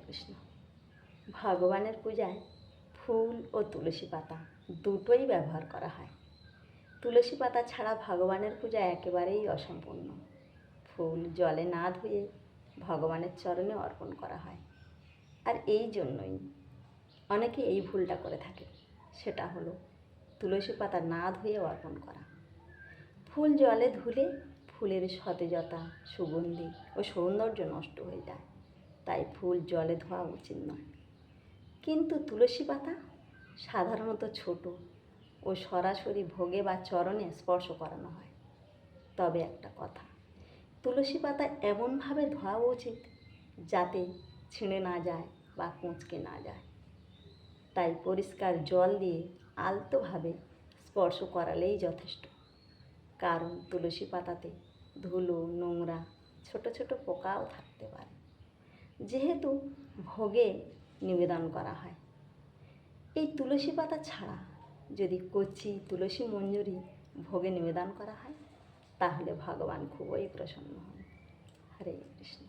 কৃষ্ণ। ভগবানের পূজায় ফুল ও তুলসী পাতা দুটোই ব্যবহার করা হয়। তুলসী পাতা ছাড়া ভগবানের পূজা একেবারেই অসম্পূর্ণ। ফুল জলে না ধুয়ে ভগবানের চরণে অর্পণ করা হয়। আর এই জন্যই অনেকে এই ভুলটা করে থাকে, সেটা হলো তুলসী পাতা না ধুয়ে অর্পণ করা। ফুল জলে ধুলে ফুলের সতেজতা, সুগন্ধি ও সৌন্দর্য নষ্ট হয়ে যায়, তাই ফুল জলে ধোয়া উচিত নয়। কিন্তু তুলসী পাতা সাধারণত ছোট ও সরাসরি ভোগে বা চরণে স্পর্শ করানো হয়। তবে একটা কথা, তুলসী পাতা এমনভাবে ধোয়া উচিত যাতে ছিঁড়ে না যায় বা কুঁচকে না যায়। তাই পরিষ্কার জল দিয়ে আলতোভাবে স্পর্শ করালেই যথেষ্ট। কারণ তুলসী পাতাতে ধুলো, নোংরা, ছোট ছোট পোকাও থাকতে পারে, যেহেতু ভোগে নিবেদন করা হয়। এই তুলসী পাতা ছাড়া যদি কচি তুলসী মঞ্জুরি ভোগে নিবেদন করা হয়, তাহলে ভগবান খুবই প্রসন্ন হন। হরে কৃষ্ণ।